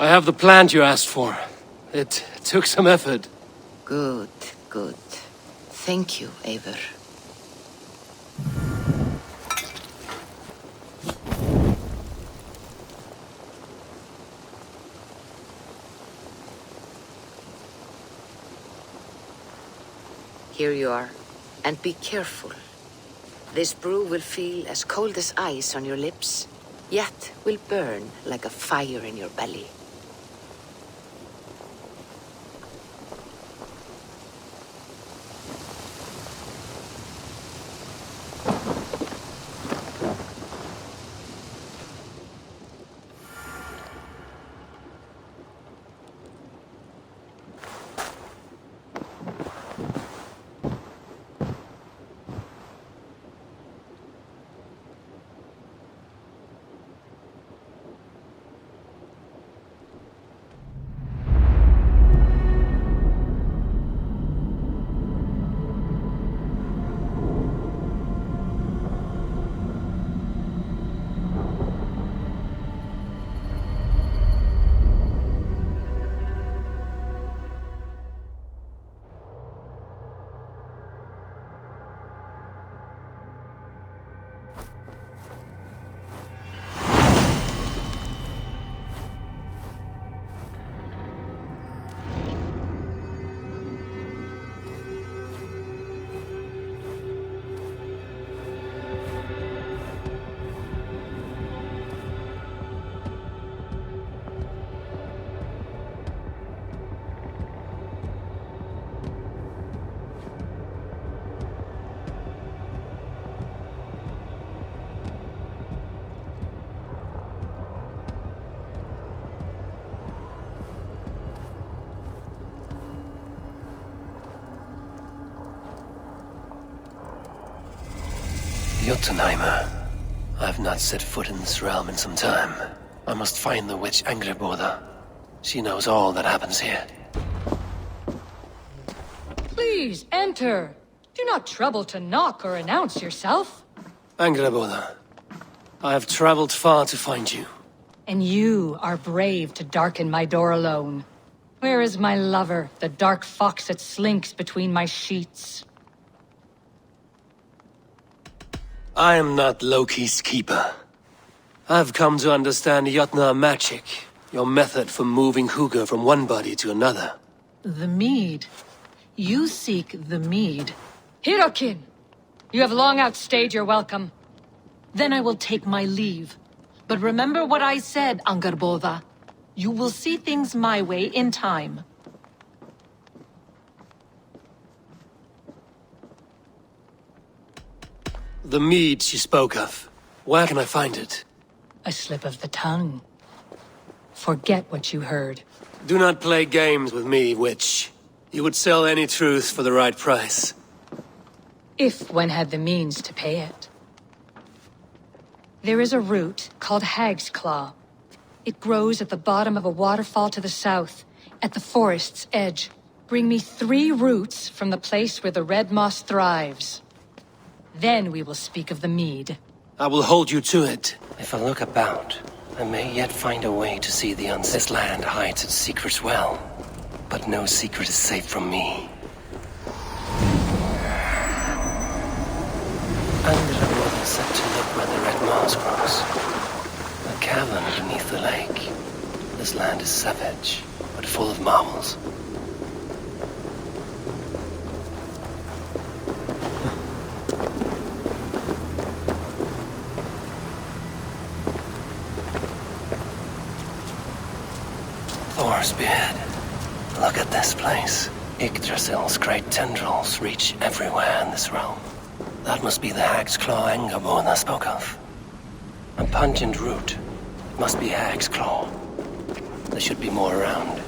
I have the plant you asked for. It took some effort. Good, good. Thank you, Eivor. Here you are. And be careful. This brew will feel as cold as ice on your lips, yet will burn like a fire in your belly. Jotunheim. I've not set foot in this realm in some time. I must find the witch Angrboda. She knows all that happens here. Please, enter. Do not trouble to knock or announce yourself. Angrboda, I have traveled far to find you. And you are brave to darken my door alone. Where is my lover, the dark fox that slinks between my sheets? I am not Loki's keeper. I've come to understand Jotnar magic, your method for moving Hugr from one body to another. The mead. You seek the mead. Hirokin! You have long outstayed your welcome. Then I will take my leave. But remember what I said, Angrboda. You will see things my way in time. The mead she spoke of. Where can I find it? A slip of the tongue. Forget what you heard. Do not play games with me, witch. You would sell any truth for the right price. If one had the means to pay it. There is a root called Hag's Claw. It grows at the bottom of a waterfall to the south, at the forest's edge. Bring me 3 roots from the place where the red moss thrives. Then we will speak of the mead. I will hold you to it. If I look about, I may yet find a way to see the This land hides its secrets well, but no secret is safe from me. Angrboda said to look where the red moss grows. A cavern beneath the lake. This land is savage, but full of marvels. Thor's Look at this place. Yggdrasil's great tendrils reach everywhere in this realm. That must be the Hag's Claw Angrboda spoke of. A pungent root. It must be Hag's Claw. There should be more around.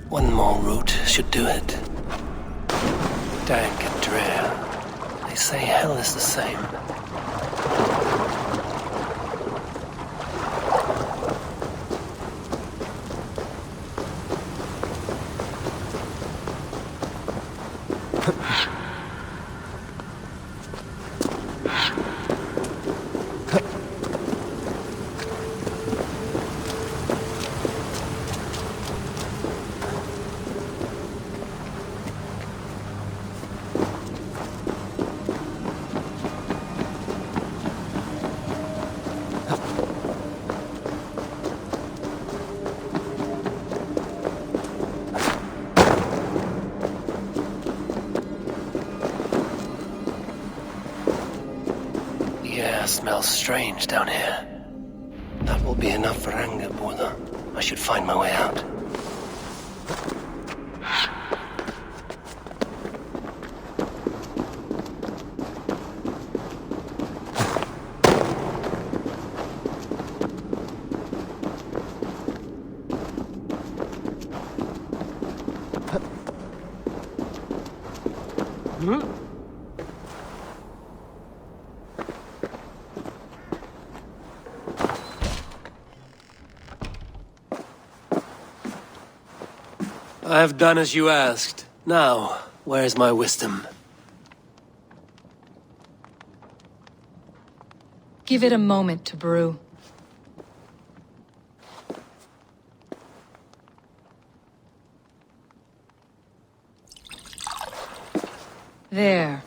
One more root should do it. Dank and drear. They say hell is the same. smells strange down here. That will be enough for anger, Buddha. I should find my way out. I have done as you asked. Now, where's my wisdom? Give it a moment to brew. There.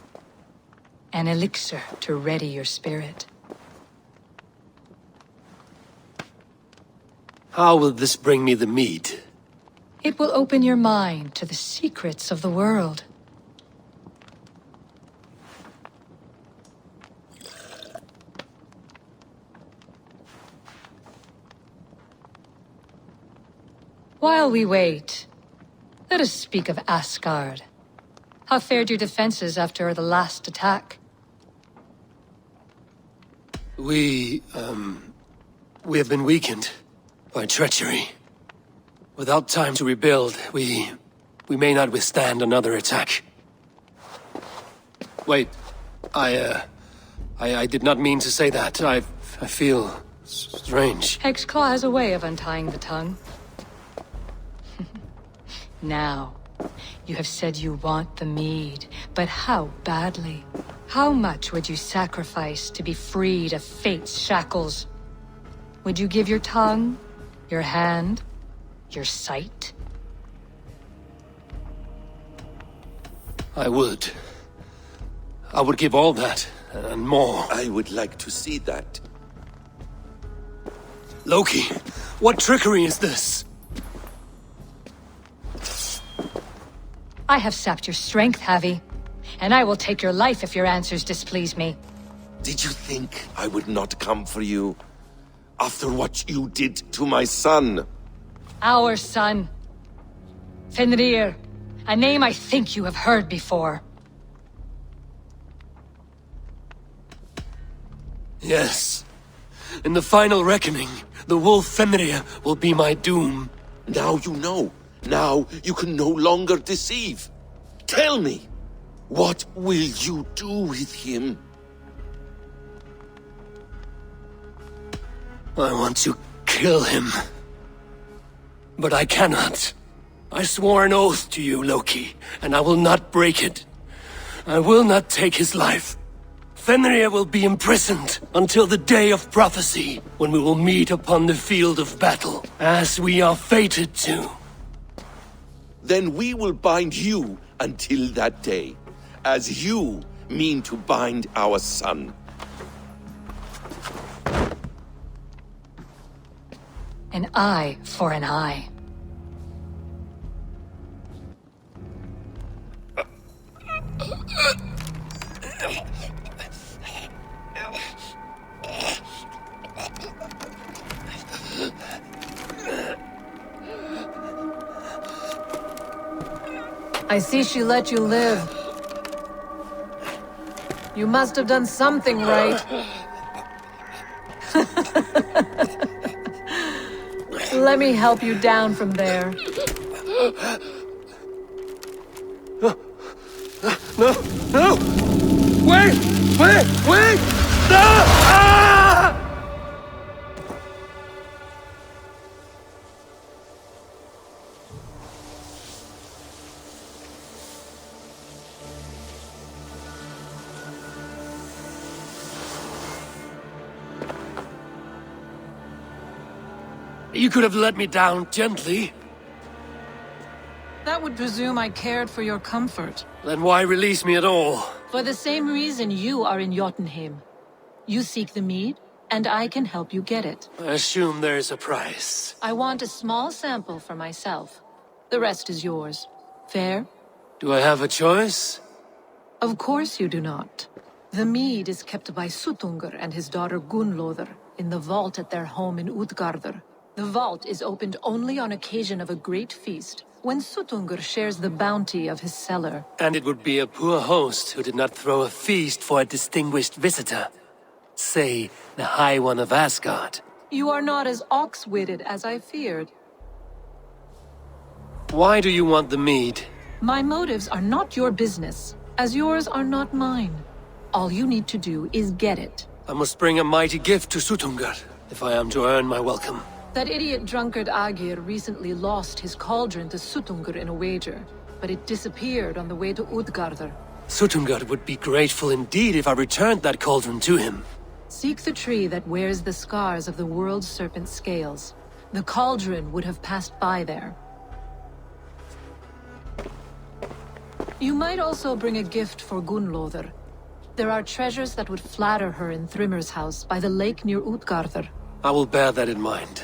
An elixir to ready your spirit. How will this bring me the mead? It will open your mind to the secrets of the world. While we wait, let us speak of Asgard. How fared your defenses after the last attack? We have been weakened by treachery. Without time to rebuild, we may not withstand another attack. Wait, I did not mean to say that. I feel strange. Hexclaw has a way of untying the tongue. Now, you have said you want the mead, but how badly? How much would you sacrifice to be freed of fate's shackles? Would you give your tongue, your hand, your sight? I would. I would give all that, and more. I would like to see that. Loki, what trickery is this? I have sapped your strength, Havi, and I will take your life if your answers displease me. Did you think I would not come for you? After what you did to my son? Our son. Fenrir, a name I think you have heard before. Yes. In the final reckoning, the wolf Fenrir will be my doom. Now you know. Now you can no longer deceive. Tell me, what will you do with him? I want to kill him. But I cannot. I swore an oath to you, Loki, and I will not break it. I will not take his life. Fenrir will be imprisoned until the day of prophecy, when we will meet upon the field of battle, as we are fated to. Then we will bind you until that day, as you mean to bind our son. An eye for an eye. I see she let you live. You must have done something right. Let me help you down from there. No! No! Wait! Wait! Wait! No! Ah! You could have let me down gently. That would presume I cared for your comfort. Then why release me at all? For the same reason you are in Jotunheim. You seek the mead, and I can help you get it. I assume there is a price. I want a small sample for myself. The rest is yours. Fair? Do I have a choice? Of course you do not. The mead is kept by Suttungr and his daughter Gunnlóðr in the vault at their home in Utgardr. The vault is opened only on occasion of a great feast, when Suttungr shares the bounty of his cellar. And it would be a poor host who did not throw a feast for a distinguished visitor. Say, the High One of Asgard. You are not as ox-witted as I feared. Why do you want the mead? My motives are not your business, as yours are not mine. All you need to do is get it. I must bring a mighty gift to Suttungr, if I am to earn my welcome. That idiot drunkard Agir recently lost his cauldron to Suttungr in a wager, but it disappeared on the way to Utgardr. Suttungr would be grateful indeed if I returned that cauldron to him. Seek the tree that wears the scars of the world serpent scales. The cauldron would have passed by there. You might also bring a gift for Gunnlóðr. There are treasures that would flatter her in Thrimmer's house by the lake near Utgardr. I will bear that in mind.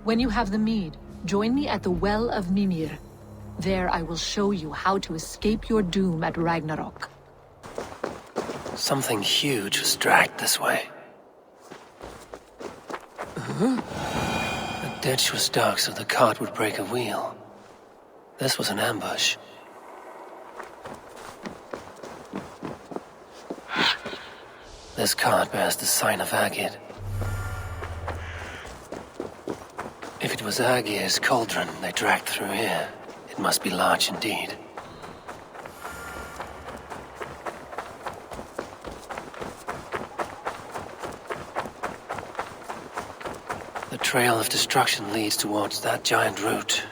When you have the mead, join me at the Well of Mimir. There I will show you how to escape your doom at Ragnarok. Something huge was dragged this way. The ditch was dark so the cart would break a wheel. This was an ambush. This cart bears the sign of Agir. If it was Agir's cauldron they dragged through here, it must be large indeed. The trail of destruction leads towards that giant root.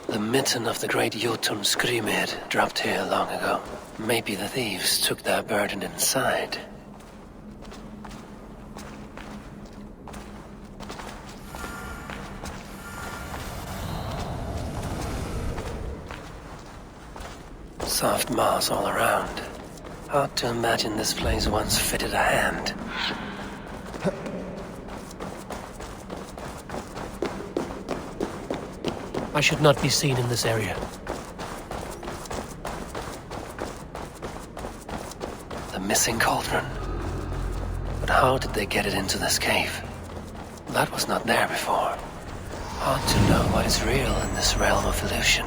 The mitten of the great Jotunheim dropped here long ago. Maybe the thieves took their burden inside. Soft moss all around. Hard to imagine this place once fitted a hand. I should not be seen in this area. The missing cauldron. But how did they get it into this cave? That was not there before. Hard to know what is real in this realm of illusion.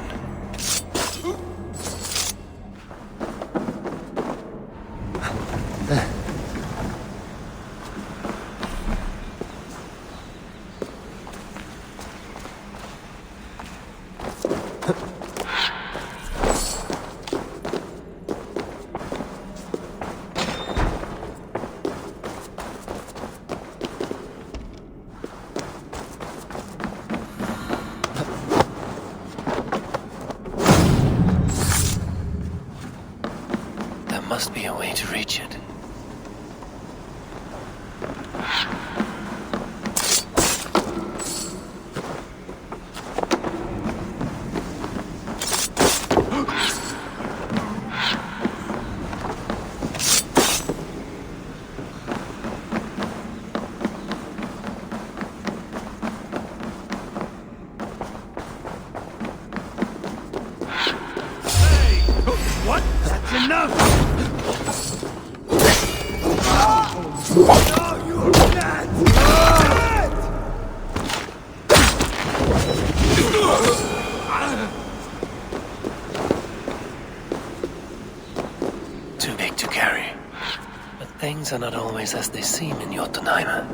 Must be a way to reach it. What? That's enough! Too big to carry. But things are not always as they seem in Jotunheim.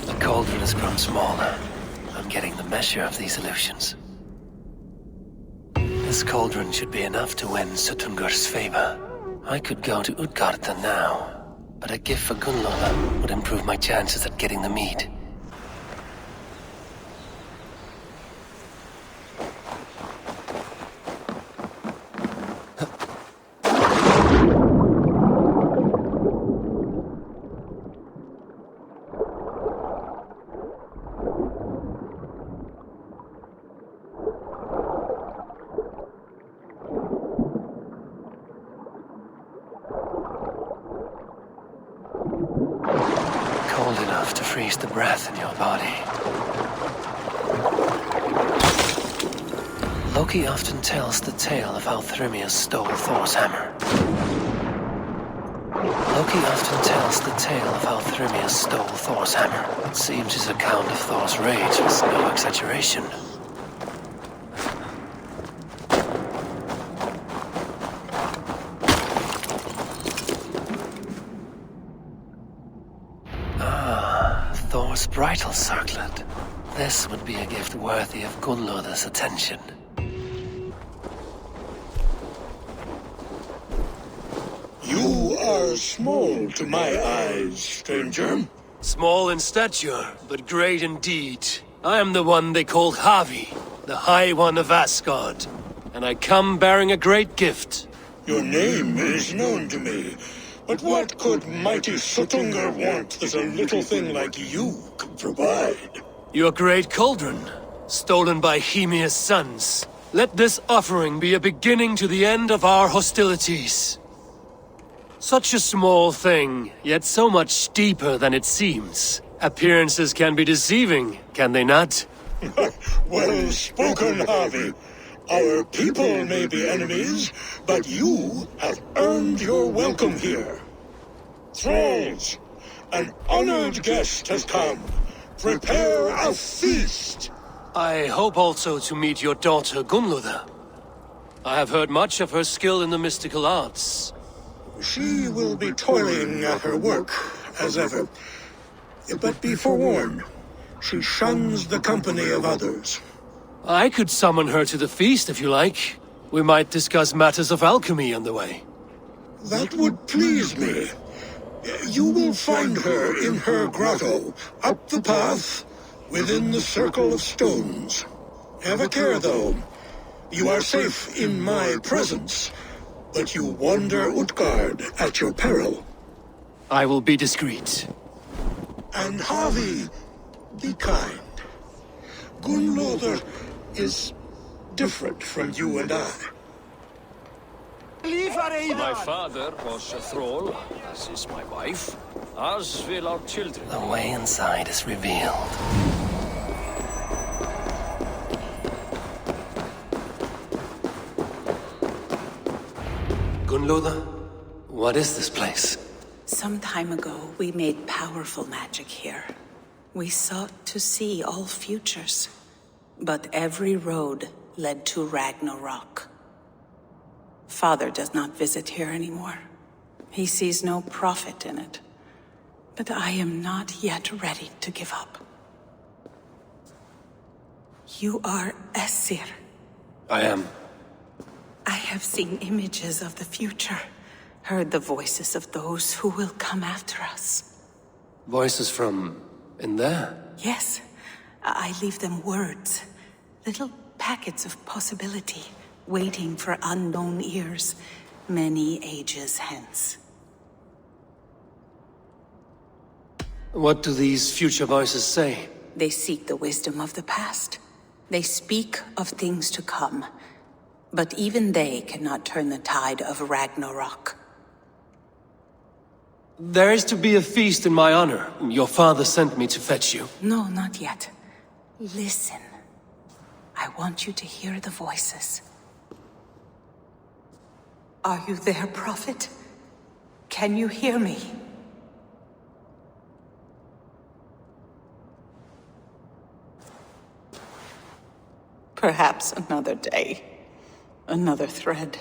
The cauldron has grown smaller. I'm getting the measure of these illusions. This cauldron should be enough to win Suttungr's favor. I could go to Utgardr now, but a gift for Gunnlóðr would improve my chances at getting the mead. cold enough to freeze the breath in your body. Loki often tells the tale of how Thrymia stole Thor's hammer. Loki often tells the tale of how Thrymia stole Thor's hammer. It seems his account of Thor's rage was no exaggeration. Thor's bridal circlet. This would be a gift worthy of Gunnlod's attention. You are small to my eyes, stranger. Small in stature, but great in deed. I am the one they call Havi, the High One of Asgard. And I come bearing a great gift. Your name is known to me. But what could mighty Suttungr want that a little thing like you could provide? Your great cauldron, stolen by Hymir's sons. Let this offering be a beginning to the end of our hostilities. Such a small thing, yet so much deeper than it seems. Appearances can be deceiving, can they not? Well spoken, Harvey. Our people may be enemies, but you have earned your welcome here. Thralls, an honored guest has come. Prepare a feast. I hope also to meet your daughter Gunnlod. I have heard much of her skill in the mystical arts. She will be toiling at her work, as ever. But be forewarned, she shuns the company of others. I could summon her to the feast if you like. We might discuss matters of alchemy on the way. That would please me. You will find her in her grotto, up the path, within the circle of stones. Have a care, though. You are safe in my presence, but you wander Utgard at your peril. I will be discreet. And Havi, be kind. Gunnlod is different from you and I. My father was a thrall, as is my wife, as will our children. The way inside is revealed. Gunnlod, what is this place? Some time ago, we made powerful magic here. We sought to see all futures, but every road led to Ragnarok. Father does not visit here anymore. He sees no profit in it. But I am not yet ready to give up. You are Æsir. I am. I have seen images of the future, heard the voices of those who will come after us. Voices from in there? Yes, I leave them words, little packets of possibility, waiting for unknown ears, many ages hence. What do these future voices say? They seek the wisdom of the past. They speak of things to come. But even they cannot turn the tide of Ragnarok. There is to be a feast in my honor. Your father sent me to fetch you. No, not yet. Listen. I want you to hear the voices. Are you there, Prophet? Can you hear me? Perhaps another day. Another thread.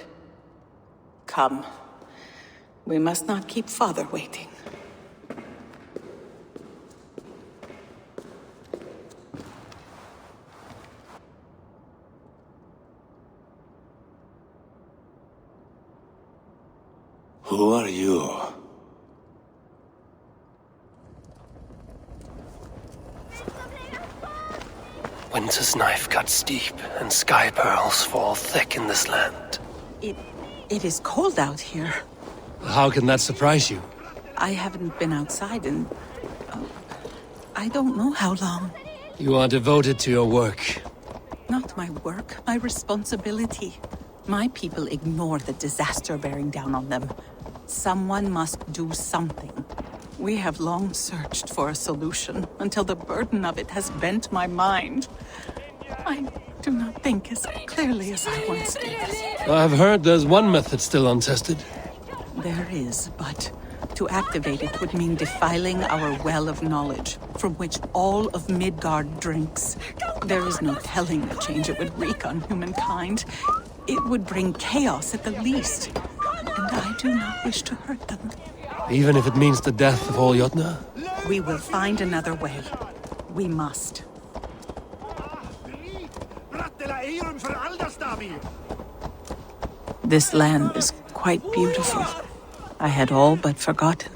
Come. We must not keep Father waiting. Who are you? Winter's knife cuts deep, and sky pearls fall thick in this land. It is cold out here. How can that surprise you? I haven't been outside in... I don't know how long. You are devoted to your work. Not my work, my responsibility. My people ignore the disaster bearing down on them. Someone must do something. We have long searched for a solution until the burden of it has bent my mind. I do not think as clearly as I once did. I've heard there's one method still untested. There is, but to activate it would mean defiling our well of knowledge, from which all of Midgard drinks. There is no telling the change it would wreak on humankind. It would bring chaos at the least, and I do not wish to hurt them. Even if it means the death of all Jotnar? We will find another way. We must. This land is quite beautiful. I had all but forgotten.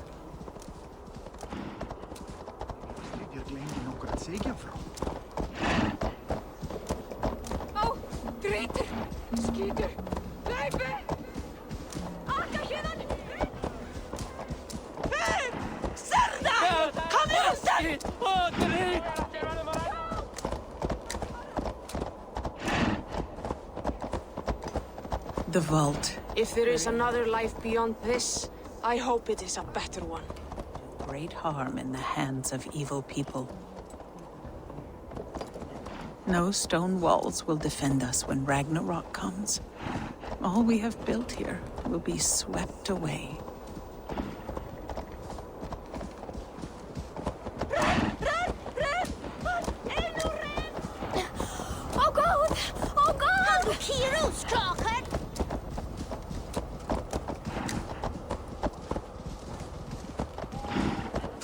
Oh, traitor! Skeeter! Blijven! Akka hérna! Hey! Serda! Kom hier, Serda! Oh, traitor! The vault. If there is another life beyond this, I hope it is a better one. Great harm in the hands of evil people. No stone walls will defend us when Ragnarok comes. All we have built here will be swept away. Oh God! Oh God! Heroes,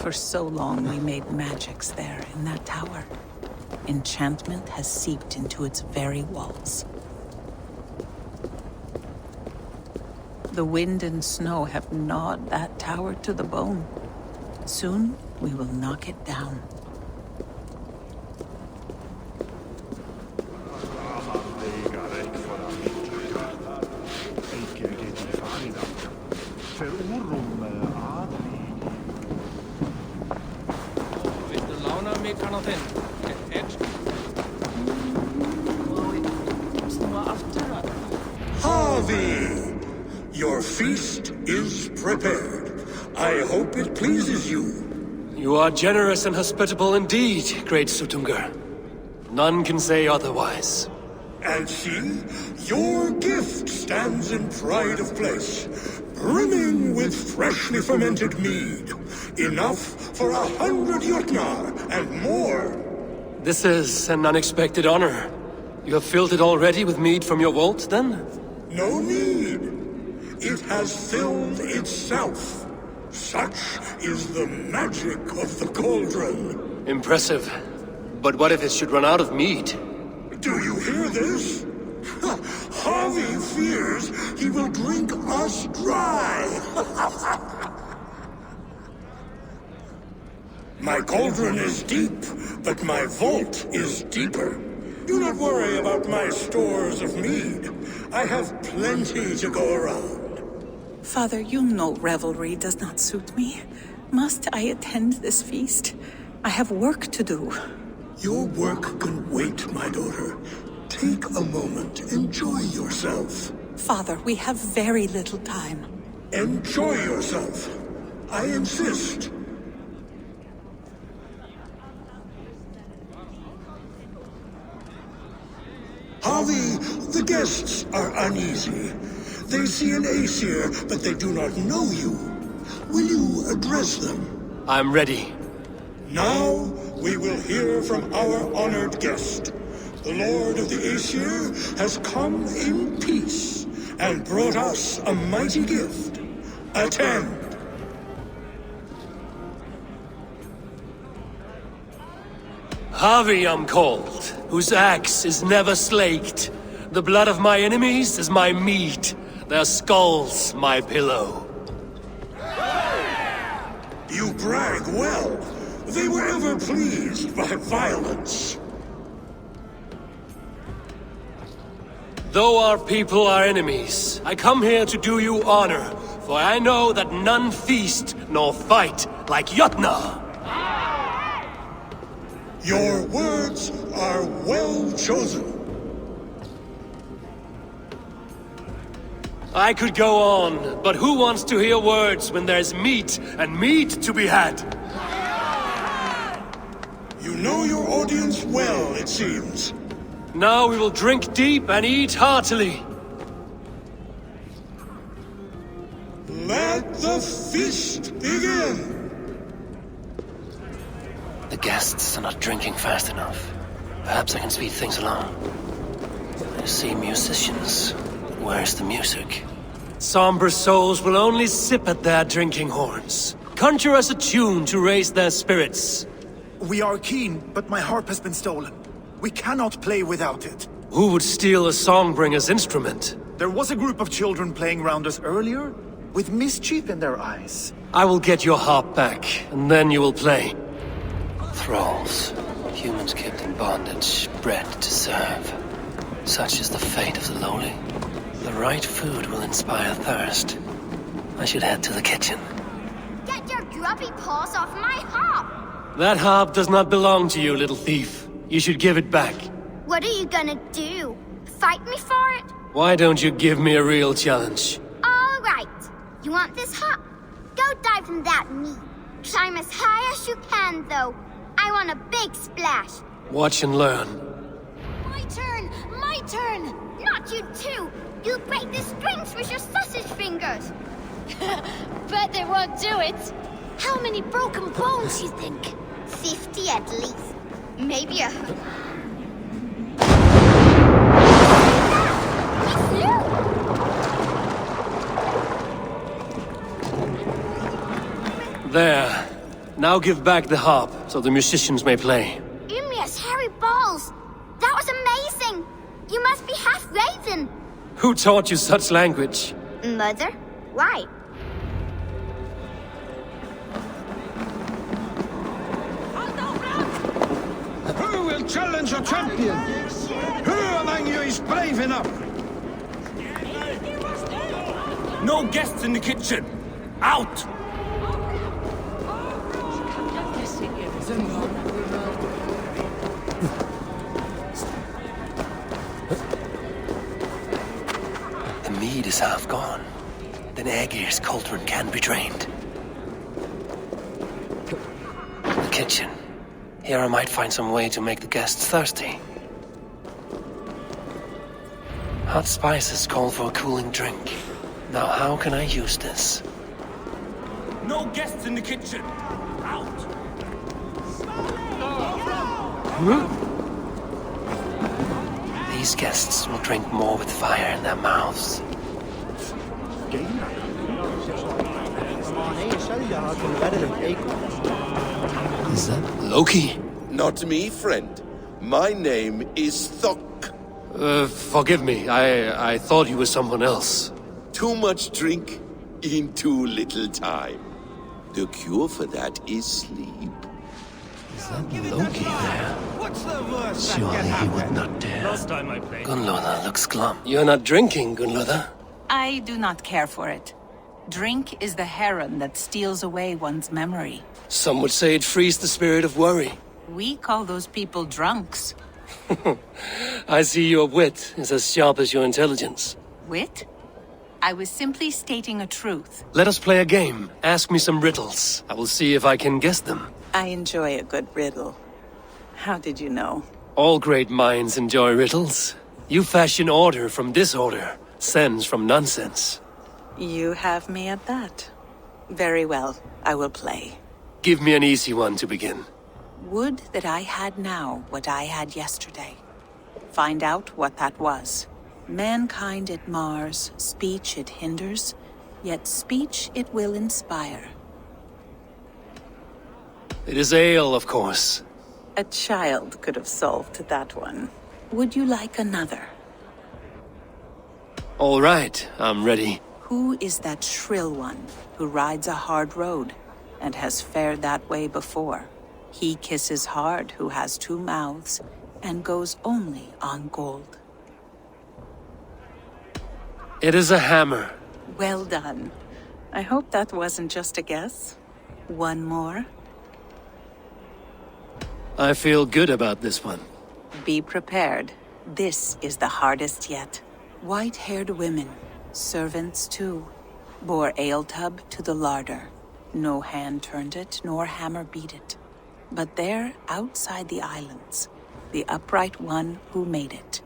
For so long we made magics there in that tower. Enchantment has seeped into its very walls. The wind and snow have gnawed that tower to the bone. Soon we will knock it down. Harvey! Your feast is prepared. I hope it pleases you. You are generous and hospitable indeed, great Suttungr. None can say otherwise. And see, your gift stands in pride of place, brimming with freshly fermented mead. Enough for 100 Jotnar and more. This is an unexpected honor. You have filled it already with mead from your vault, then? No need. It has filled itself. Such is the magic of the cauldron. Impressive. But what if it should run out of mead? Do you hear this? Harvey fears he will drink us dry. My cauldron is deep, but my vault is deeper. Do not worry about my stores of mead. I have plenty to go around. Father, you know revelry does not suit me. Must I attend this feast? I have work to do. Your work can wait, my daughter. Take a moment. Enjoy yourself. Father, we have very little time. Enjoy yourself. I insist. Harvey, the guests are uneasy. They see an Aesir, but they do not know you. Will you address them? I'm ready. Now, we will hear from our honored guest. The Lord of the Aesir has come in peace and brought us a mighty gift. Attend. Harvey I'm called, whose axe is never slaked. The blood of my enemies is my meat, their skulls my pillow. You brag well. They were ever pleased by violence. Though our people are enemies, I come here to do you honor, for I know that none feast nor fight like Jotnar. Your words are well chosen. I could go on, but who wants to hear words when there's meat and meat to be had? You know your audience well, it seems. Now we will drink deep and eat heartily. Let the feast begin! The guests are not drinking fast enough. Perhaps I can speed things along. I see musicians. Where's the music? Somber souls will only sip at their drinking horns. Conjure us a tune to raise their spirits. We are keen, but my harp has been stolen. We cannot play without it. Who would steal a songbringer's instrument? There was a group of children playing round us earlier, with mischief in their eyes. I will get your harp back, and then you will play. Thralls. Humans kept in bondage, bred to serve. Such is the fate of the lowly. The right food will inspire thirst. I should head to the kitchen. Get your grubby paws off my harp! That harp does not belong to you, little thief. You should give it back. What are you gonna do? Fight me for it? Why don't you give me a real challenge? All right. You want this harp? Go dive in that meat. Climb as high as you can, though. I want a big splash. Watch and learn. My turn! My turn! Not you too! You'll break the strings with your sausage fingers! Bet they won't do it! How many broken bones, you think? 50 at least. Maybe 100. There. Now give back the harp, so the musicians may play. Ymnia's hairy balls! That was amazing! You must be half raven! Who taught you such language? Mother? Why? Who will challenge a champion? Who among you is brave enough? No guests in the kitchen! Out! The mead is half gone. Then Aegir's cauldron can be drained. The kitchen. Here I might find some way to make the guests thirsty. Hot spices call for a cooling drink. Now how can I use this? No guests in the kitchen! Out! These guests will drink more with fire in their mouths. Is that Loki? Not me, friend. My name is Thok. Forgive me. I thought you were someone else. Too much drink in too little time. The cure for that is sleep. Is that Loki there? What's the worst that Surely can he happen? would not dare. Last time I played. Gunlother looks glum. You're not drinking, Gunlother. I do not care for it. Drink is the heron that steals away one's memory. Some would say it frees the spirit of worry. We call those people drunks. I see your wit is as sharp as your intelligence. Wit? I was simply stating a truth. Let us play a game. Ask me some riddles. I will see if I can guess them. I enjoy a good riddle. How did you know? All great minds enjoy riddles. You fashion order from disorder, sense from nonsense. You have me at that. Very well, I will play. Give me an easy one to begin. Would that I had now what I had yesterday. Find out what that was. Mankind it mars, speech it hinders, yet speech it will inspire. It is ale, of course. A child could have solved that one. Would you like another? All right, I'm ready. Who is that shrill one who rides a hard road and has fared that way before? He kisses hard who has 2 mouths and goes only on gold. It is a hammer. Well done. I hope that wasn't just a guess. One more. I feel good about this one. Be prepared. This is the hardest yet. White-haired women, Servants, too, bore ale tub to the larder. No hand turned it, nor hammer beat it. But there, outside the islands, the upright one who made it.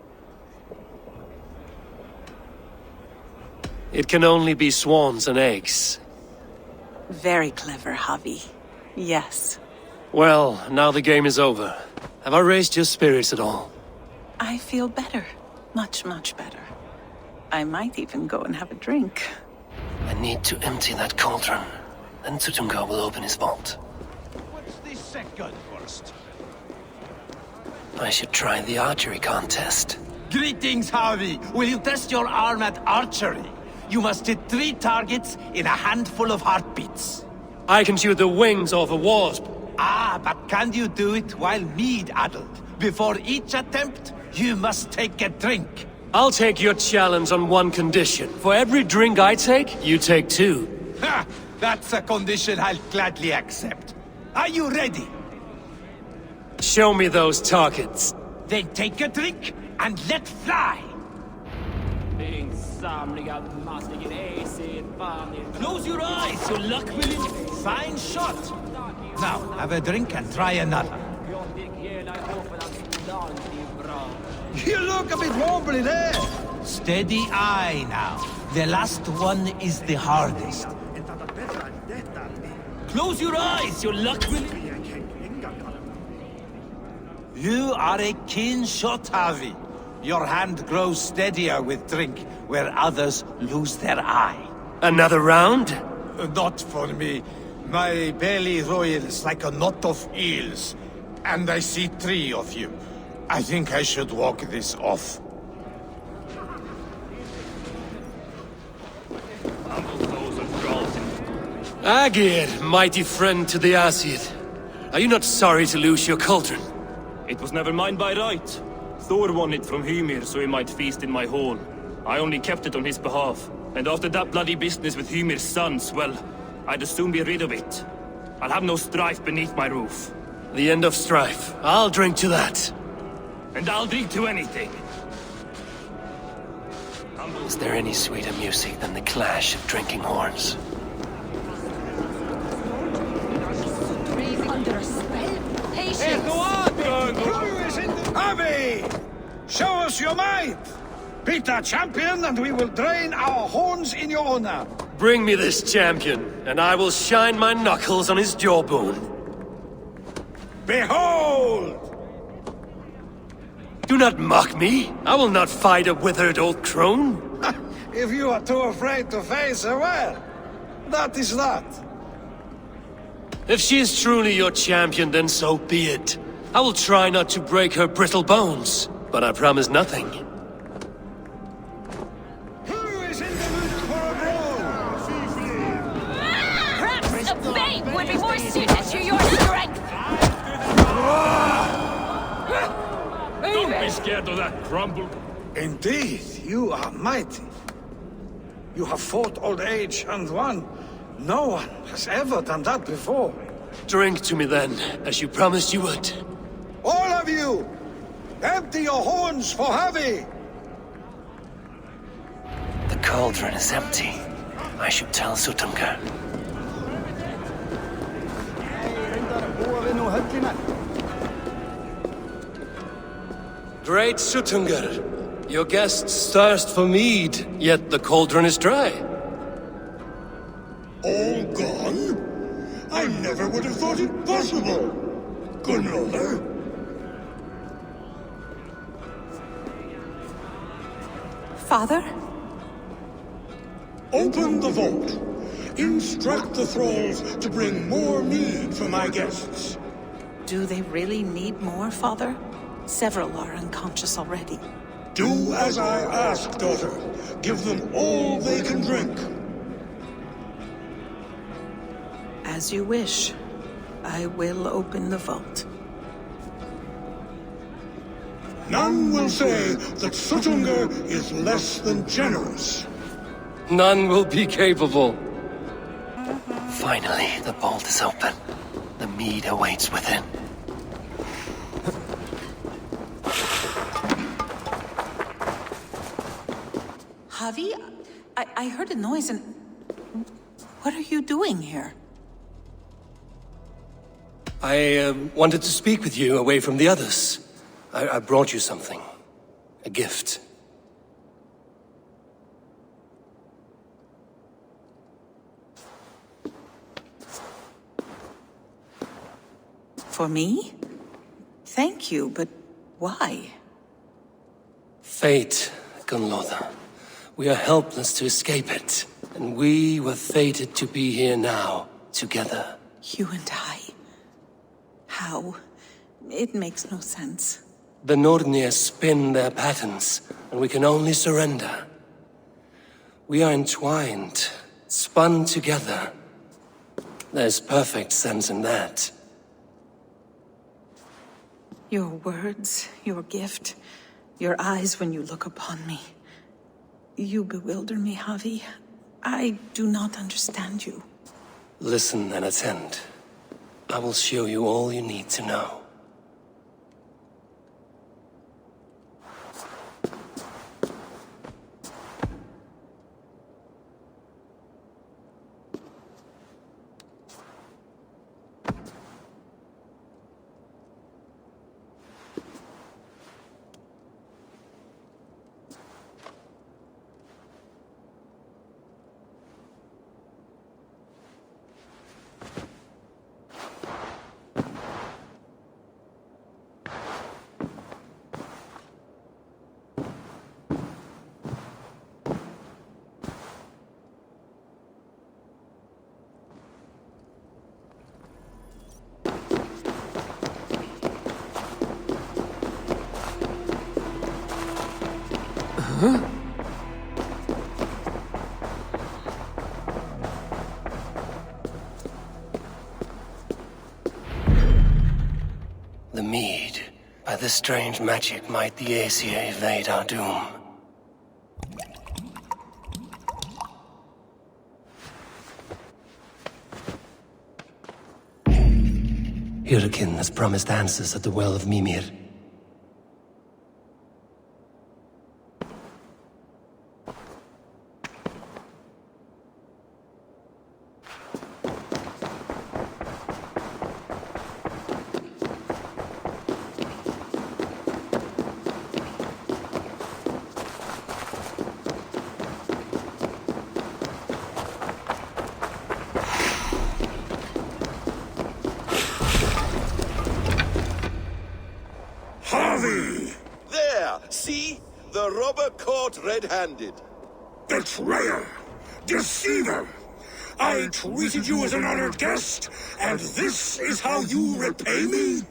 It can only be swans and eggs. Very clever, Javi. Yes. Well, now the game is over. Have I raised your spirits at all? I feel better. Much, much better. I might even go and have a drink. I need to empty that cauldron. Then Sutunga will open his vault. What's the second worst? I should try the archery contest. Greetings, Harvey. Will you test your arm at archery? You must hit 3 targets in a handful of heartbeats. I can shoot the wings off a wasp. Ah, but can you do it while mead-addled? Before each attempt, you must take a drink. I'll take your challenge on one condition. For every drink I take, you take 2. Ha! That's a condition I'll gladly accept. Are you ready? Show me those targets. Then take a drink and let fly. Close your eyes, your luck will... Fine shot. Now, have a drink and try another. You look a bit wobbly there. Steady eye now. The last one is the hardest. Close your eyes, your luck will... You are a keen shot, Harvey. Your hand grows steadier with drink, where others lose their eye. Another round? Not for me. My belly roils like a knot of eels. And I see 3 of you. I think I should walk this off. Agir, mighty friend to the Aesir. Are you not sorry to lose your cauldron? It was never mine by right. Thor won it from Hymir so he might feast in my hall. I only kept it on his behalf. And after that bloody business with Hymir's sons, well, I'd as soon be rid of it. I'll have no strife beneath my roof. The end of strife. I'll drink to that. And I'll drink to anything. Is there any sweeter music than the clash of drinking horns? Under a spell? Patience! Hey, go on! Harvey! Show us your might! Beat our champion and we will drain our horns in your honor. Bring me this champion, and I will shine my knuckles on his jawbone. Behold! Do not mock me. I will not fight a withered old crone. If you are too afraid to face her, well, that is that. If she is truly your champion, then so be it. I will try not to break her brittle bones, but I promise nothing. Who is in the mood for a brawl? Perhaps a babe would be more suited to your strength! Don't be scared of that crumble. Indeed, you are mighty. You have fought old age and won. No one has ever done that before. Drink to me then, as you promised you would. All of you! Empty your horns for Javi! The cauldron is empty. I should tell Sutunga. Great Sutungar, your guests thirst for mead, yet the cauldron is dry. All gone? I never would have thought it possible. Gunlover? Father? Open the vault. Instruct the thralls to bring more mead for my guests. Do they really need more, Father? Several are unconscious already. Do as I ask, daughter. Give them all they can drink. As you wish. I will open the vault. None will say that Sutunga is less than generous. None will be capable. Finally, the vault is open. The mead awaits within. Javi, I heard a noise and... What are you doing here? I wanted to speak with you away from the others. I brought you something. A gift. For me? Thank you, but why? Fate, Gunloda. We are helpless to escape it. And we were fated to be here now, together. You and I? How? It makes no sense. The Nordnir spin their patterns, and we can only surrender. We are entwined, spun together. There's perfect sense in that. Your words, your gift, your eyes when you look upon me. You bewilder me, Javi. I do not understand you. Listen and attend. I will show you all you need to know. The mead. By this strange magic might the Aesir evade our doom. Hyrkin has promised answers at the Well of Mimir. There! See? The robber caught red-handed. Betrayer! Deceiver! I treated you as an honored guest, and this is how you repay me?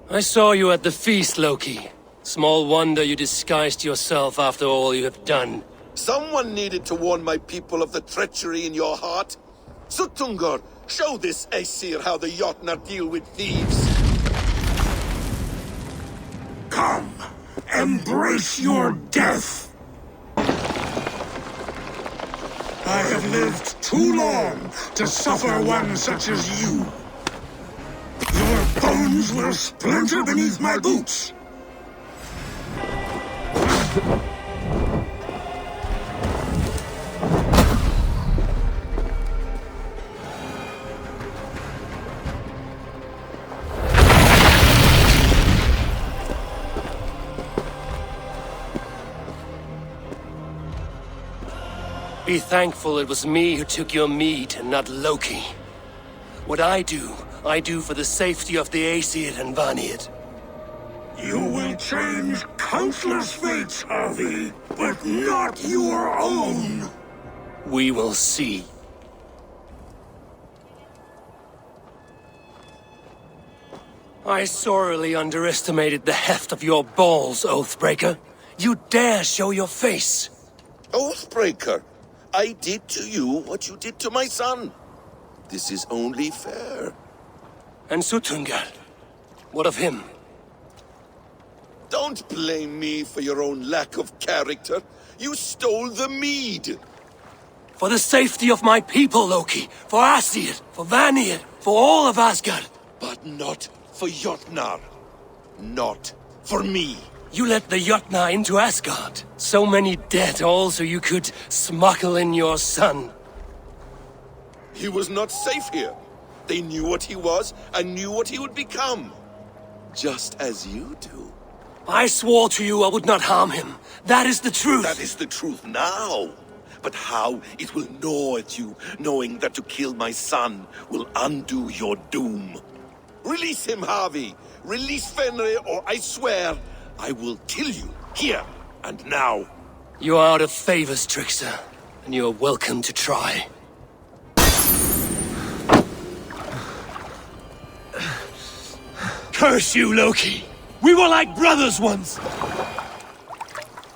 I saw you at the feast, Loki. Small wonder you disguised yourself after all you have done. Someone needed to warn my people of the treachery in your heart. Suttungr, show this Aesir how the Jotnar deal with thieves. Come, embrace your death! I have lived too long to suffer one such as you. Your bones will splinter beneath my boots. Be thankful it was me who took your mead and not Loki. What I do for the safety of the Aesir and Vanir. You will change countless fates, Harvey, but not your own. We will see. I sorely underestimated the heft of your balls, Oathbreaker. You dare show your face! Oathbreaker, I did to you what you did to my son. This is only fair. And Suttungr? What of him? Don't blame me for your own lack of character. You stole the mead. For the safety of my people, Loki. For Aesir, for Vanir, for all of Asgard. But not for Jotnar. Not for me. You let the Jotnar into Asgard. So many dead, all so you could smuggle in your son. He was not safe here. They knew what he was and knew what he would become. Just as you do. I swore to you I would not harm him. That is the truth. That is the truth now. But how it will gnaw at you, knowing that to kill my son will undo your doom. Release him, Harvey. Release Fenrir, or I swear I will kill you, here and now. You are out of favors, trickster, and you are welcome to try. Curse you, Loki! We were like brothers once!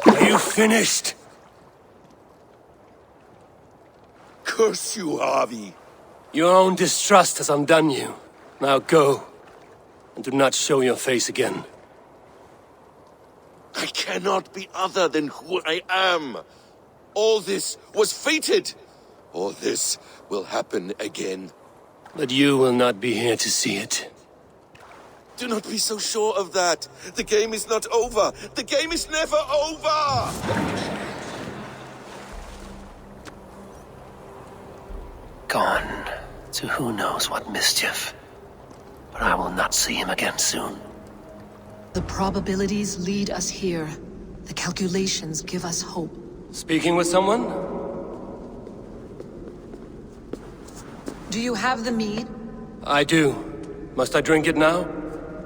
Are you finished? Curse you, Harvey. Your own distrust has undone you. Now go, and do not show your face again. I cannot be other than who I am. All this was fated. All this will happen again. But you will not be here to see it. Do not be so sure of that. The game is not over. The game is never over! Gone to who knows what mischief. But I will not see him again soon. The probabilities lead us here. The calculations give us hope. Speaking with someone? Do you have the mead? I do. Must I drink it now?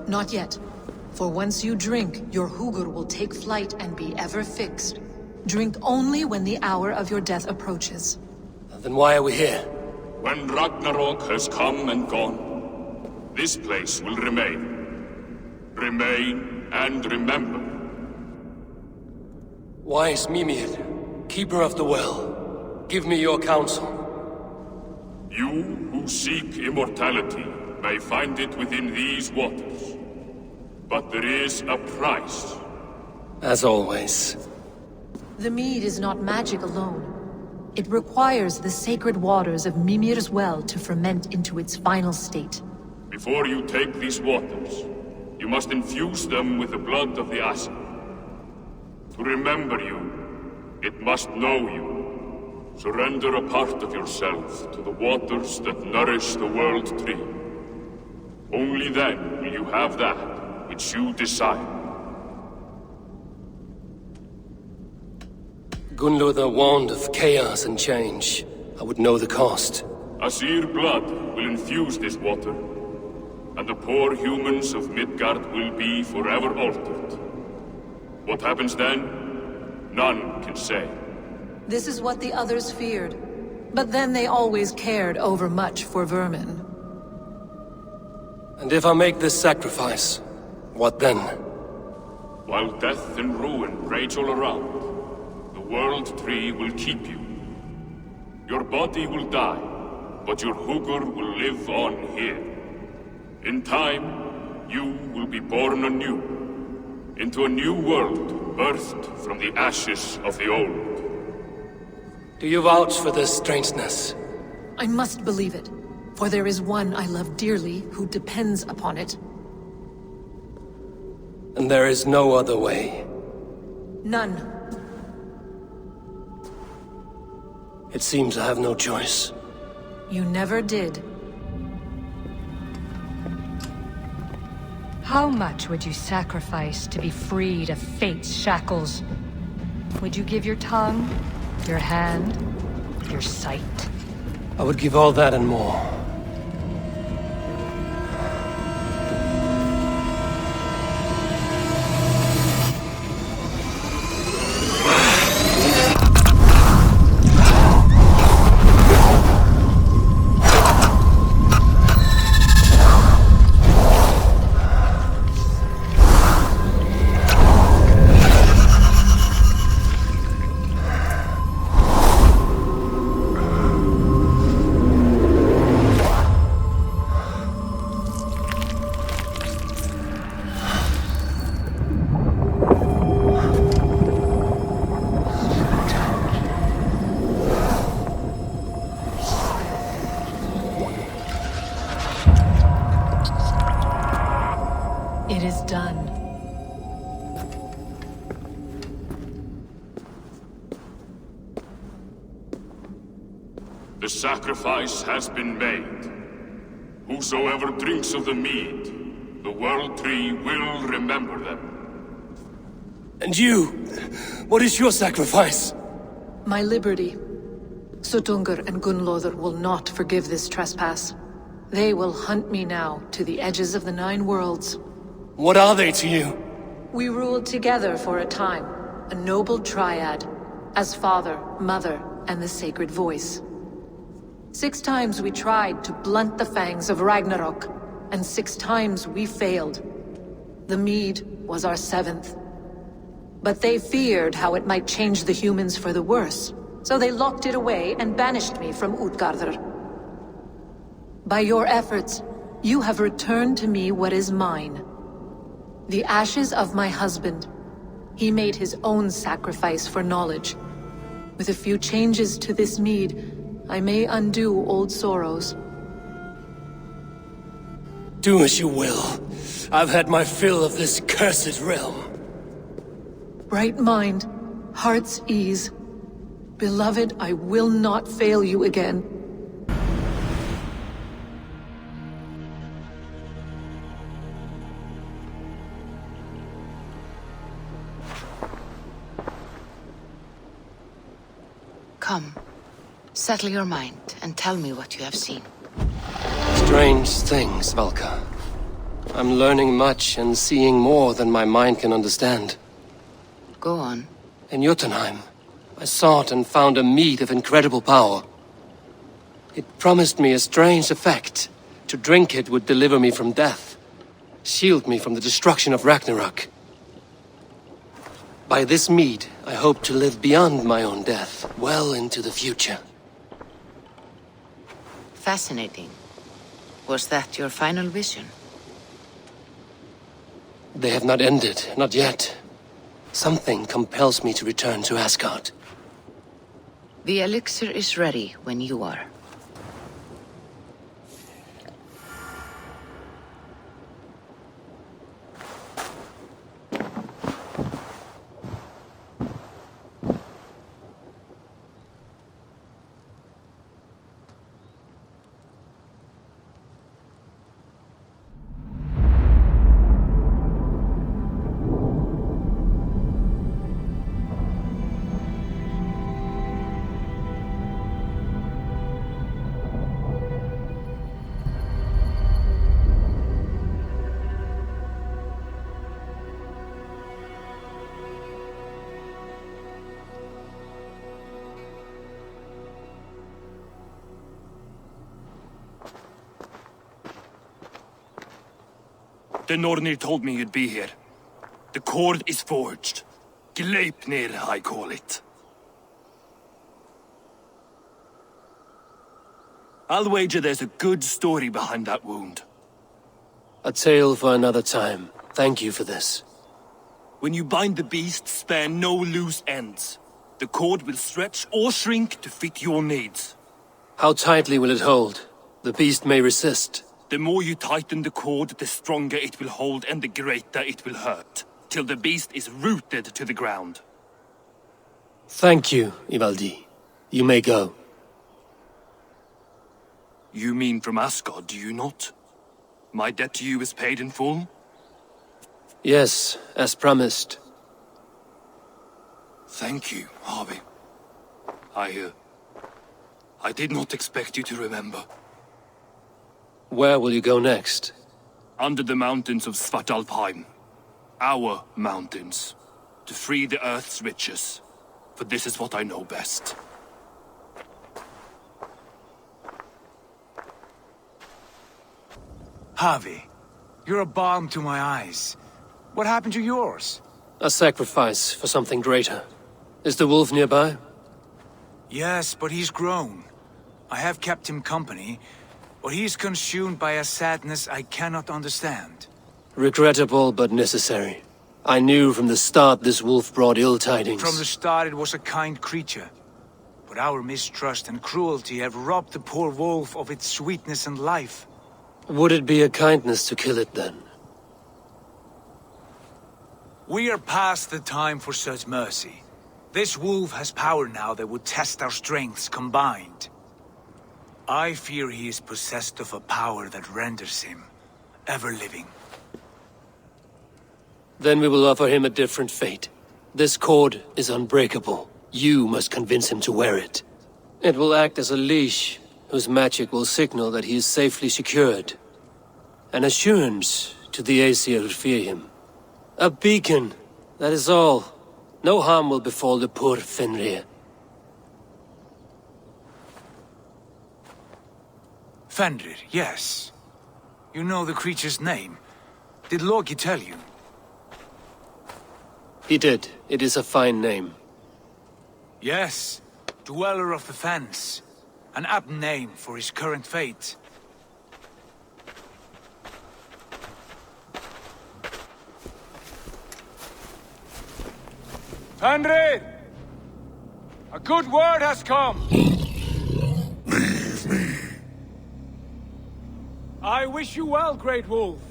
Not yet. For once you drink, your Hugur will take flight and be ever fixed. Drink only when the hour of your death approaches. Then why are we here? When Ragnarok has come and gone, this place will remain. Remain and remember. Wise Mimir, keeper of the well, give me your counsel. You who seek immortality may find it within these waters. But there is a price. As always. The mead is not magic alone. It requires the sacred waters of Mimir's well to ferment into its final state. Before you take these waters, you must infuse them with the blood of the Aesir. To remember you, it must know you. Surrender a part of yourself to the waters that nourish the World Tree. Only then will you have that which you desire. Gunnlother warned of chaos and change. I would know the cost. Aesir blood will infuse this water, and the poor humans of Midgard will be forever altered. What happens then? None can say. This is what the others feared. But then they always cared overmuch for vermin. And if I make this sacrifice, what then? While death and ruin rage all around, the World Tree will keep you. Your body will die, but your Hugur will live on here. In time, you will be born anew, into a new world birthed from the ashes of the old. Do you vouch for this strangeness? I must believe it, for there is one I love dearly who depends upon it. And there is no other way. None. It seems I have no choice. You never did. How much would you sacrifice to be freed of fate's shackles? Would you give your tongue, your hand, your sight? I would give all that and more. It is done. The sacrifice has been made. Whosoever drinks of the mead, the World Tree will remember them. And you? What is your sacrifice? My liberty. Suttungr and Gunnlóðr will not forgive this trespass. They will hunt me now to the edges of the 9 worlds. What are they to you? We ruled together for a time, a noble triad, as father, mother, and the sacred voice. 6 times we tried to blunt the fangs of Ragnarok, and 6 times we failed. The mead was our 7th. But they feared how it might change the humans for the worse, so they locked it away and banished me from Utgardr. By your efforts, you have returned to me what is mine. The ashes of my husband. He made his own sacrifice for knowledge. With a few changes to this mead, I may undo old sorrows. Do as you will. I've had my fill of this cursed realm. Right mind, heart's ease. Beloved, I will not fail you again. Come, settle your mind and tell me what you have seen. Strange things, Valka. I'm learning much and seeing more than my mind can understand. Go on. In Jotunheim, I sought and found a mead of incredible power. It promised me a strange effect. To drink it would deliver me from death, shield me from the destruction of Ragnarok. By this mead, I hope to live beyond my own death, well into the future. Fascinating. Was that your final vision? They have not ended, not yet. Something compels me to return to Asgard. The elixir is ready when you are. The Nornir told me you'd be here. The cord is forged. Gleipnir, I call it. I'll wager there's a good story behind that wound. A tale for another time. Thank you for this. When you bind the beast, spare no loose ends. The cord will stretch or shrink to fit your needs. How tightly will it hold? The beast may resist. The more you tighten the cord, the stronger it will hold and the greater it will hurt, till the beast is rooted to the ground. Thank you, Ivaldi. You may go. You mean from Asgard, do you not? My debt to you is paid in full? Yes, as promised. Thank you, Harvey. I did not expect you to remember. Where will you go next? Under the mountains of Svartalfheim. Our mountains. To free the Earth's riches. For this is what I know best. Harvey, you're a balm to my eyes. What happened to yours? A sacrifice for something greater. Is the wolf nearby? Yes, but he's grown. I have kept him company, but he's consumed by a sadness I cannot understand. Regrettable, but necessary. I knew from the start this wolf brought ill tidings. From the start it was a kind creature. But our mistrust and cruelty have robbed the poor wolf of its sweetness and life. Would it be a kindness to kill it then? We are past the time for such mercy. This wolf has power now that would test our strengths combined. I fear he is possessed of a power that renders him ever-living. Then we will offer him a different fate. This cord is unbreakable. You must convince him to wear it. It will act as a leash, whose magic will signal that he is safely secured. An assurance to the Aesir who fear him. A beacon, that is all. No harm will befall the poor Fenrir. Fenrir, yes. You know the creature's name. Did Loki tell you? He did. It is a fine name. Yes. Dweller of the Fens. An apt name for his current fate. Fenrir! A good word has come! Leave me. I wish you well, Great Wolf.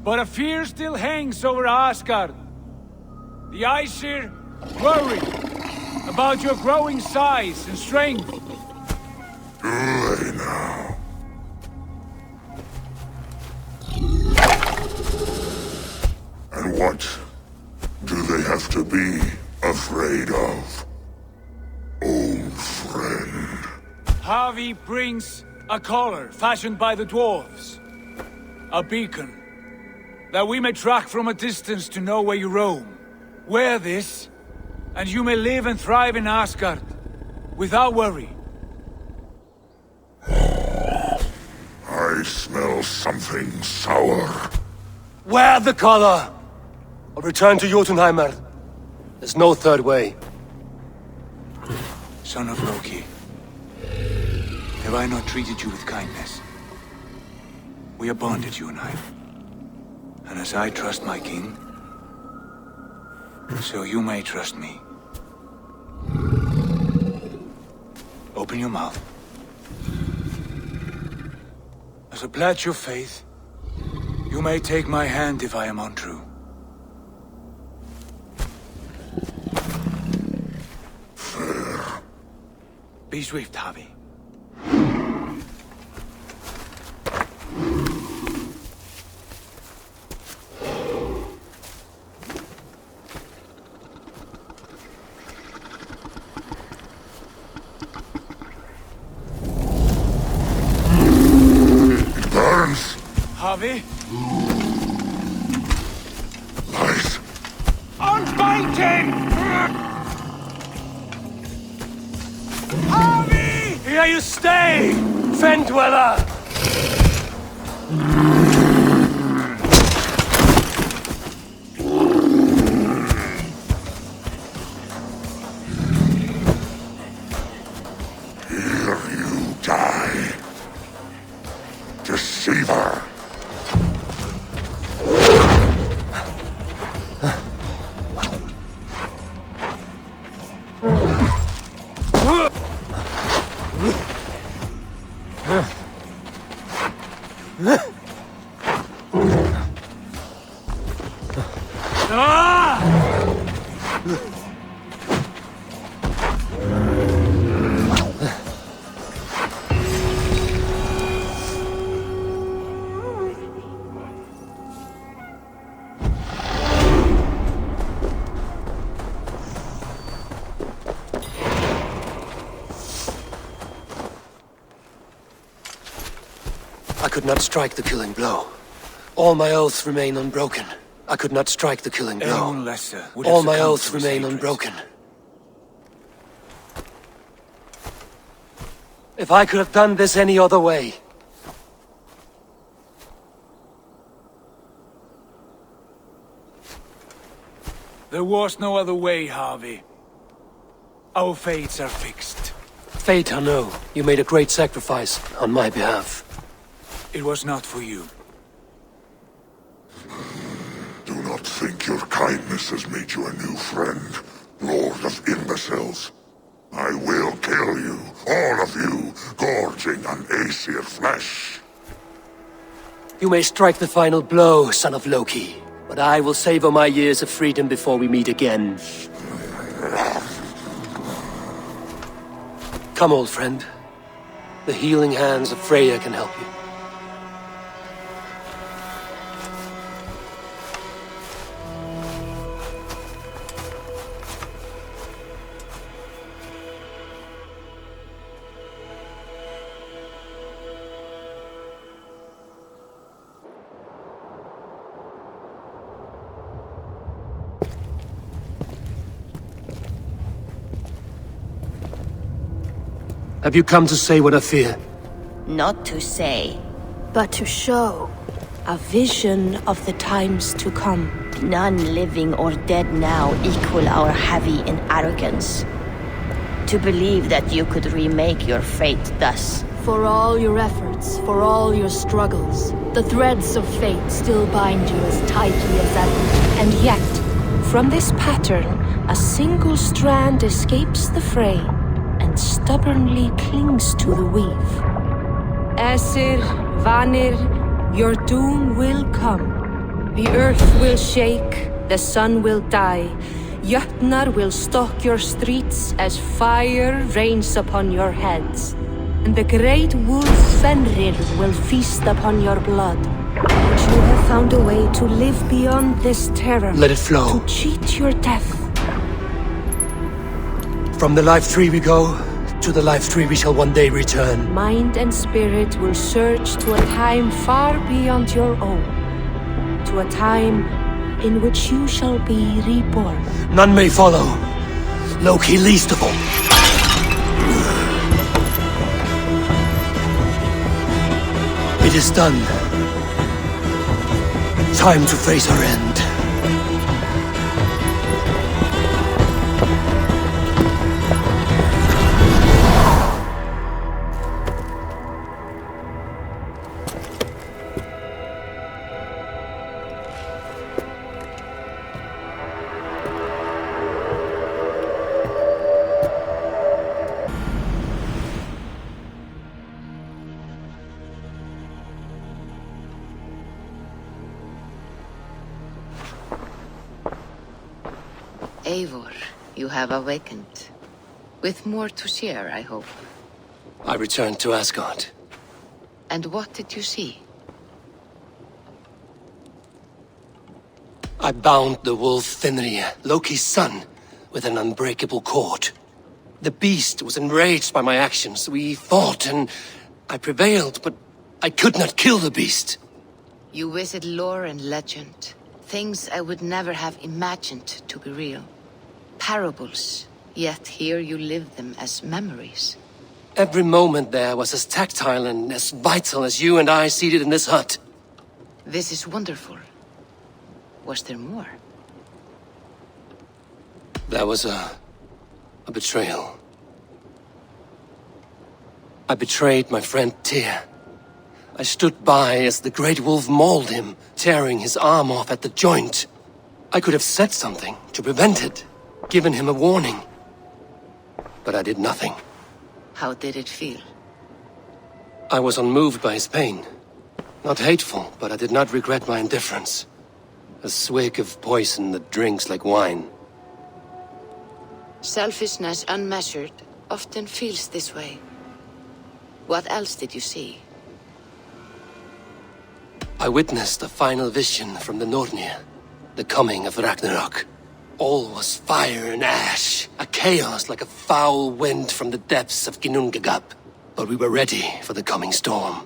But a fear still hangs over Asgard. The Aesir worry about your growing size and strength. Do they now? And what do they have to be afraid of? Old friend. Havi brings a collar fashioned by the dwarves. A beacon. That we may track from a distance to know where you roam. Wear this, and you may live and thrive in Asgard, without worry. I smell something sour. Wear the collar! Or return to Jotunheim. There's no third way. Son of Loki, have I not treated you with kindness? We are bonded, you and I. And as I trust my king, so you may trust me. Open your mouth. As a pledge of faith, you may take my hand if I am untrue. Fair. Be swift, Havi. Havi? Lies. Unbind him! Havi! Here you stay, Fen Dweller! Here you die. Deceiver. I could not strike the killing blow. All my oaths remain unbroken. I could not strike the killing blow. Anyone lesser would have All my succumbed oaths to his remain hatred. unbroken. If I could have done this any other way... There was no other way, Harvey. Our fates are fixed. Fate, I know. You made a great sacrifice on my behalf. It was not for you. Do not think your kindness has made you a new friend, Lord of Imbeciles. I will kill you, all of you, gorging on Aesir flesh. You may strike the final blow, son of Loki, but I will savor my years of freedom before we meet again. Come, old friend. The healing hands of Freya can help you. Have you come to say what I fear? Not to say, but to show. A vision of the times to come. None living or dead now equal our heavy in arrogance. To believe that you could remake your fate thus. For all your efforts, for all your struggles, the threads of fate still bind you as tightly as ever. And yet, from this pattern, a single strand escapes the fray and stubbornly clings to the weave. Aesir, Vanir, your doom will come. The earth will shake, the sun will die. Jötnar will stalk your streets as fire rains upon your heads. And the great wolf Fenrir will feast upon your blood. But you have found a way to live beyond this terror. Let it flow. To cheat your death. From the life tree we go, to the life tree we shall one day return. Mind and spirit will surge to a time far beyond your own. To a time in which you shall be reborn. None may follow, Loki least of all. It is done. Time to face our end. Eivor, you have awakened. With more to share, I hope. I returned to Asgard. And what did you see? I bound the wolf Fenrir, Loki's son, with an unbreakable cord. The beast was enraged by my actions. We fought and I prevailed, but I could not kill the beast. You visit lore and legend. Things I would never have imagined to be real. Parables, yet here you live them as memories. Every moment there was as tactile and as vital as you and I seated in this hut. This is wonderful. Was there more? There was a betrayal. I betrayed my friend Tyr. I stood by as the great wolf mauled him, tearing his arm off at the joint. I could have said something to prevent it, given him a warning. But I did nothing. How did it feel? I was unmoved by his pain. Not hateful, but I did not regret my indifference. A swig of poison that drinks like wine. Selfishness unmeasured often feels this way. What else did you see? I witnessed a final vision from the Nornir, the coming of Ragnarok. All was fire and ash, a chaos like a foul wind from the depths of Ginnungagap. But we were ready for the coming storm.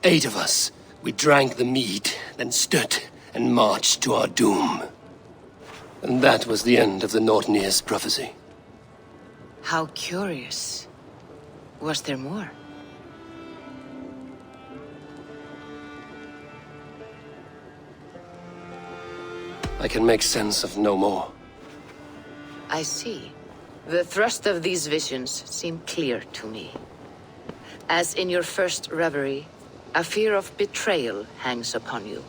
8 of us, we drank the mead, then stood and marched to our doom. And that was the end of the Nornir's prophecy. How curious. Was there more? I can make sense of no more. I see. The thrust of these visions seem clear to me. As in your first reverie, a fear of betrayal hangs upon you.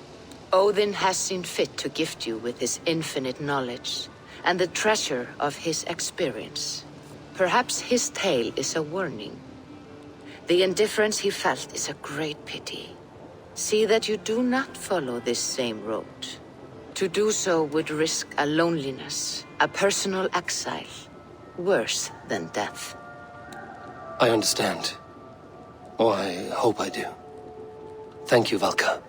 Odin has seen fit to gift you with his infinite knowledge, and the treasure of his experience. Perhaps his tale is a warning. The indifference he felt is a great pity. See that you do not follow this same road. To do so would risk a loneliness, a personal exile, worse than death. I understand. Oh, I hope I do. Thank you, Valka.